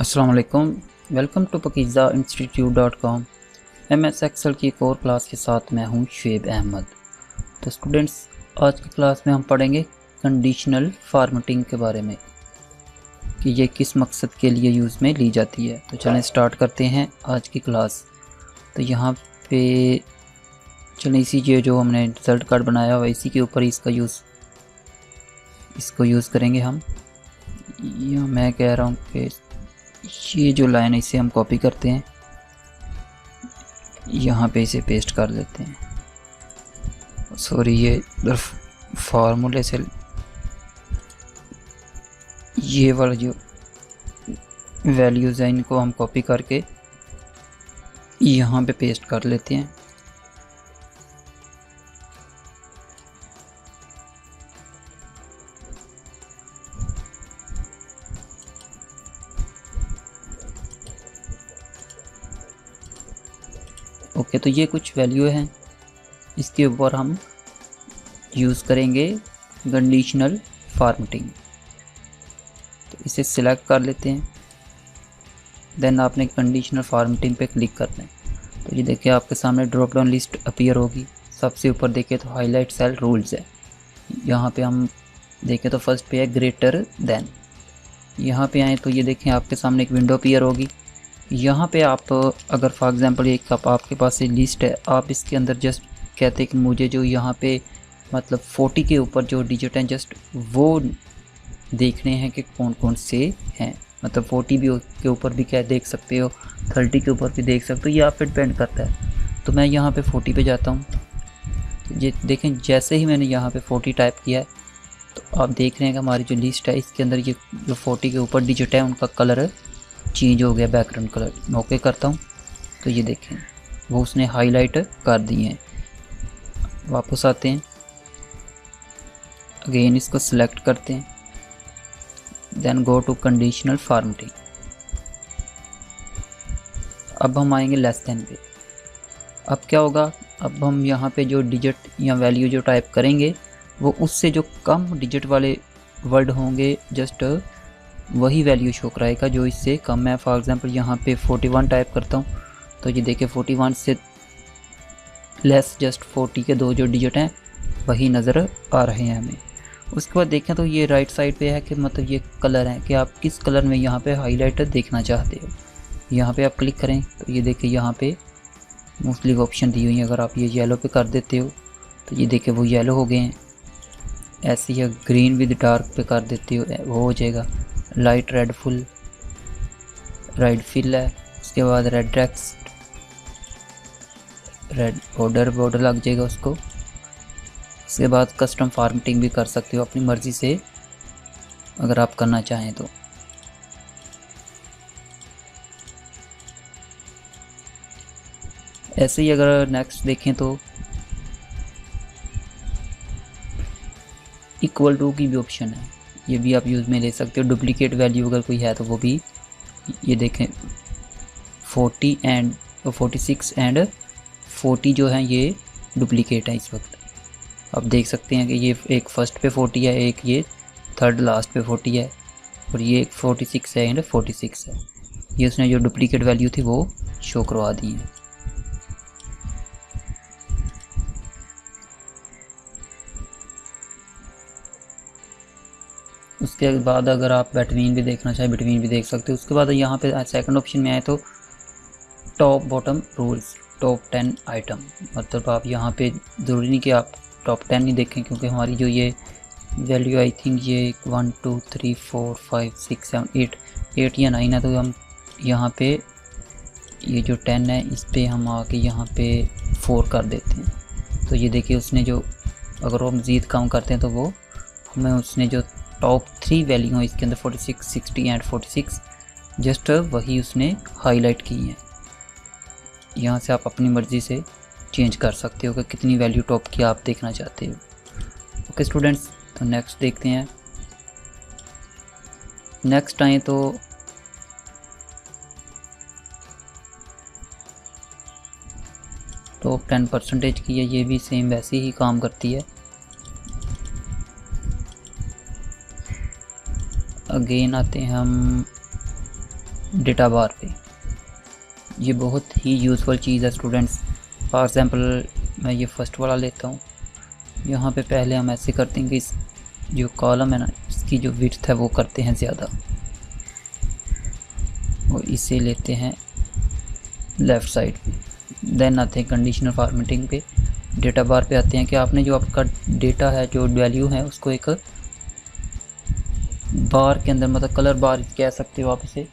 अस्सलाम वालेकुम। Welcome to pakizainstitute.com। MS Excel की एक और क्लास के साथ मैं हूं शुएब अहमद। तो स्टूडेंट्स, आज की क्लास में हम पढ़ेंगे कंडीशनल फार्मेटिंग के बारे में कि ये किस मकसद के लिए यूज़ में ली जाती है। तो चलें स्टार्ट करते हैं आज की क्लास। तो यहाँ पे चलें ये जो हमने रिज़ल्ट कार्ड बनाया हुआ इसी के ऊपर इसको यूज़ करेंगे हम। या मैं कह रहा हूँ कि ये जो लाइन है इसे हम कॉपी करते हैं, यहाँ पे इसे पेस्ट कर देते हैं। सॉरी, ये फार्मूले से ये वाला जो वैल्यूज़ है इनको हम कॉपी करके यहाँ पे पेस्ट कर लेते हैं। ओके, तो ये कुछ वैल्यू हैं, इसके ऊपर हम यूज़ करेंगे कंडीशनल फार्मेटिंग। तो इसे सिलेक्ट कर लेते हैं, देन आपने कंडीशनल फार्मेटिंग पे क्लिक करना है। तो ये देखिए आपके सामने ड्रॉप डाउन लिस्ट अपीयर होगी। सबसे ऊपर देखें तो हाईलाइट सेल रूल्स है। यहाँ पे हम देखें तो फर्स्ट पे है ग्रेटर देन। यहाँ पे आए तो ये देखें आपके सामने एक विंडो अपीयर होगी। यहाँ पे आप अगर फॉर एग्जांपल एक आपके पास एक लिस्ट है, आप इसके अंदर जस्ट कहते हैं कि मुझे जो यहाँ पे मतलब 40 के ऊपर जो डिजिट हैं जस्ट वो देखने हैं कि कौन कौन से हैं। मतलब 40 भी के ऊपर भी क्या देख सकते हो, 30 के ऊपर भी देख सकते हो, ये आप पे डिपेंड करता है। तो मैं यहाँ पे 40 पे जाता हूँ। तो ये देखें जैसे ही मैंने यहाँ पे 40 टाइप किया है तो आप देख रहे हैं कि हमारी जो लिस्ट है इसके अंदर ये जो 40 के ऊपर डिजिट है उनका कलर चेंज हो गया, बैकग्राउंड कलर। मैं ओके करता हूँ तो ये देखें वो उसने हाईलाइट कर दिए हैं। वापस आते हैं, अगेन इसको सिलेक्ट करते हैं, then go to conditional formatting. अब हम आएंगे लेस देन पे। अब क्या होगा, अब हम यहाँ पे जो डिजिट या वैल्यू जो टाइप करेंगे वो उससे जो कम डिजिट वाले वर्ड होंगे जस्ट वही वैल्यू शो कराएगा जो इससे कम है। फॉर एग्जांपल यहाँ पे 41 टाइप करता हूँ तो ये देखिए 41 से लेस जस्ट 40 के दो जो डिजिट हैं वही नज़र आ रहे हैं हमें। उसके बाद देखें तो ये राइट साइड पे है कि मतलब ये कलर है कि आप किस कलर में यहाँ पे हाईलाइटर देखना चाहते हो। यहाँ पे आप क्लिक करें तो ये देखिए यहाँ पे मोस्टली ऑप्शन दी हुई है। अगर आप ये येलो पे कर देते हो तो ये देखिए वो येलो हो गए हैं। ऐसे ही ग्रीन विद डार्क पे कर देते हो वो हो जाएगा। Light red full red fill है। उसके बाद रेड टेक्स्ट रेड बॉर्डर लग जाएगा उसको। उसके बाद कस्टम फार्मेटिंग भी कर सकते हो अपनी मर्ज़ी से अगर आप करना चाहें तो। ऐसे ही अगर नेक्स्ट देखें तो इक्वल टू की भी ऑप्शन है, ये भी आप यूज़ में ले सकते हो। डुप्लीकेट वैल्यू अगर कोई है तो वो भी ये देखें 46 एंड 40 जो है ये डुप्लीकेट है इस वक्त। आप देख सकते हैं कि ये एक फर्स्ट पे 40 है, एक ये थर्ड लास्ट पे 40 है और ये एक 46 है एंड 46 है। ये उसने जो डुप्लीकेट वैल्यू थी वो शो करवा दी है। उसके बाद अगर आप बिटवीन भी देखना चाहें बिटवीन भी देख सकते हो। उसके बाद यहाँ पे सेकंड ऑप्शन में आए तो top bottom rules, top 10 item. मतलब आप यहाँ पे ज़रूरी नहीं कि आप टॉप 10 ही देखें क्योंकि हमारी जो ये वैल्यू आई थिंक ये 1 2 3 4 5 6 7 8 या 9 है। तो हम यहाँ पे ये जो 10 है इस पर हम आके यहाँ पे 4 कर देते हैं। तो ये देखिए उसने जो अगर हम मज़ीद काउंट करते हैं तो वो हमें उसने जो टॉप 3 वैल्यू है इसके अंदर 46 60 एंड 46 जस्ट वही उसने हाईलाइट की है। यहाँ से आप अपनी मर्ज़ी से चेंज कर सकते हो कि कितनी वैल्यू टॉप की आप देखना चाहते हो। ओके स्टूडेंट्स, तो नेक्स्ट देखते हैं। नेक्स्ट आए तो टॉप 10% की है, ये भी सेम वैसे ही काम करती है। अगेन आते हैं हम डेटा बार पे। ये बहुत ही यूज़फुल चीज़ है स्टूडेंट्स। फॉर एग्ज़ाम्पल मैं ये फर्स्ट वाला लेता हूँ। यहाँ पे पहले हम ऐसे करते हैं कि इस जो कॉलम है ना, इसकी जो विड्थ है वो करते हैं ज़्यादा, और इसे लेते हैं लेफ़्ट साइड पे। देन आते हैं कंडीशनल फॉर्मेटिंग पे, डेटा बार पे आते हैं कि आपने जो आपका डेटा है, जो वैल्यू है, उसको एक बार के अंदर, मतलब कलर बार कह सकते हो आप इसे,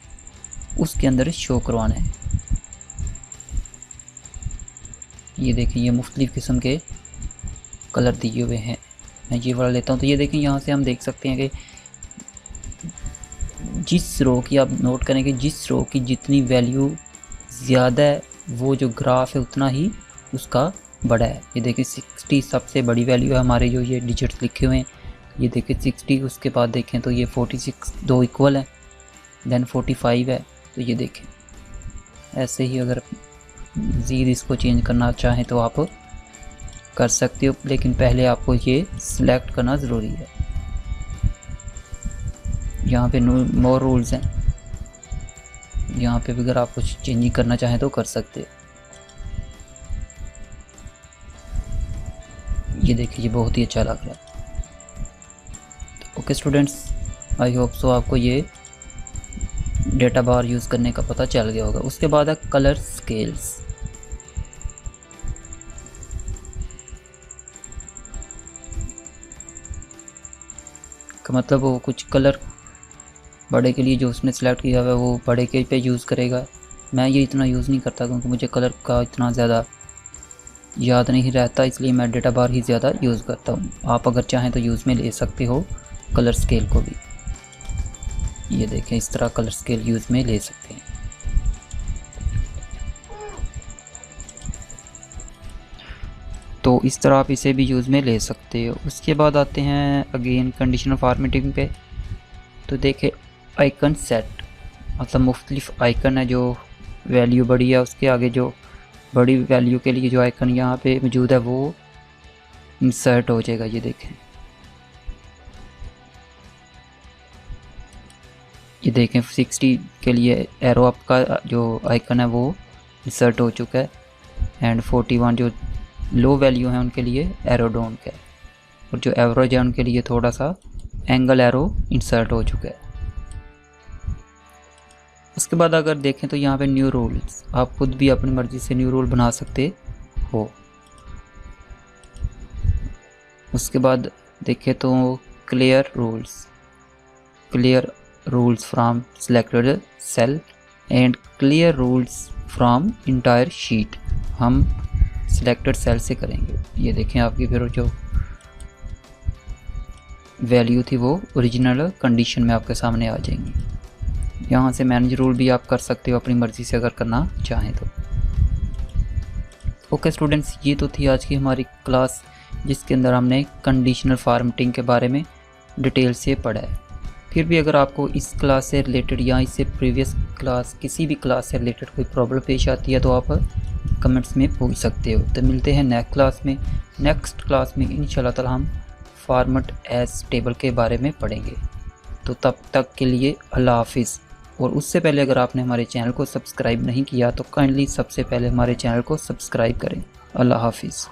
उसके अंदर शो करवाना है। ये देखें, ये मुख्तलिफ़ किस्म के कलर दिए हुए हैं। मैं ये वाला लेता हूँ। तो ये देखें, यहाँ से हम देख सकते हैं कि जिस रो की, आप नोट करें कि जिस रो की जितनी वैल्यू ज़्यादा है, वो जो ग्राफ है उतना ही उसका बड़ा है। ये देखिए 60 सबसे बड़ी वैल्यू है हमारे, जो ये डिजिट्स लिखे हुए हैं। ये देखिए 60, उसके बाद देखें तो ये 46, दो इक्वल है। देन 45 है। तो ये देखें, ऐसे ही अगर मज़ीद इसको चेंज करना चाहें तो आप कर सकते हो, लेकिन पहले आपको ये सिलेक्ट करना ज़रूरी है। यहाँ पे मोर रूल्स हैं, यहाँ पे भी अगर आप कुछ चेंजिंग करना चाहें तो कर सकते हो। ये देखिए, ये बहुत ही अच्छा लग रहा है। Okay students, I hope so आपको ये डेटा बार यूज़ करने का पता चल गया होगा। उसके बाद है कलर स्केल्स। का मतलब वो कुछ कलर बड़े के लिए जो उसने सेलेक्ट किया हुआ है वो बड़े के पे यूज़ करेगा। मैं ये इतना यूज़ नहीं करता क्योंकि मुझे कलर का इतना ज़्यादा याद नहीं रहता, इसलिए मैं डेटा बार ही ज़्यादा यूज़ करता हूँ। आप अगर चाहें तो यूज़ में ले सकते हो कलर स्केल को भी। ये देखें, इस तरह कलर स्केल यूज़ में ले सकते हैं। तो इस तरह आप इसे भी यूज़ में ले सकते हो। उसके बाद आते हैं अगेन कंडीशनल फॉर्मेटिंग पे। तो देखें, आइकन सेट, मतलब मुख्तलिफ आइकन है, जो वैल्यू बड़ी है उसके आगे जो बड़ी वैल्यू के लिए जो आइकन यहाँ पे मौजूद है वो इंसर्ट हो जाएगा। ये देखें, ये देखें 60 के लिए एरो अप का जो आइकन है वो इंसर्ट हो चुका है, एंड 41 जो लो वैल्यू है उनके लिए एरो डाउन का है, और जो एवरेज है उनके लिए थोड़ा सा एंगल एरो इंसर्ट हो चुका है। उसके बाद अगर देखें तो यहाँ पे न्यू रूल्स, आप खुद भी अपनी मर्ज़ी से न्यू रूल बना सकते हो। उसके बाद देखें तो clear rules from selected cell and clear rules from entire sheet, हम सिलेक्टेड सेल से करेंगे। ये देखें, आपकी फिर जो वैल्यू थी वो ओरिजिनल कंडीशन में आपके सामने आ जाएंगी। यहाँ से मैनेज रूल भी आप कर सकते हो अपनी मर्ज़ी से अगर करना चाहें तो। ओके स्टूडेंट्स, ये तो थी आज की हमारी क्लास, जिसके अंदर हमने कंडीशनल फॉर्मेटिंग के बारे में डिटेल से पढ़ा है। फिर भी अगर आपको इस क्लास से रिलेटेड या इससे प्रीवियस क्लास, किसी भी क्लास से रिलेटेड कोई प्रॉब्लम पेश आती है तो आप कमेंट्स में पूछ सकते हो। तो मिलते हैं नेक्स्ट क्लास में इंशाल्लाह ताला हम फॉर्मेट एज टेबल के बारे में पढ़ेंगे। तो तब तक के लिए अल्लाह हाफिज़। और उससे पहले अगर आपने हमारे चैनल को सब्सक्राइब नहीं किया तो काइंडली सबसे पहले हमारे चैनल को सब्सक्राइब करें। अल्लाह हाफिज़।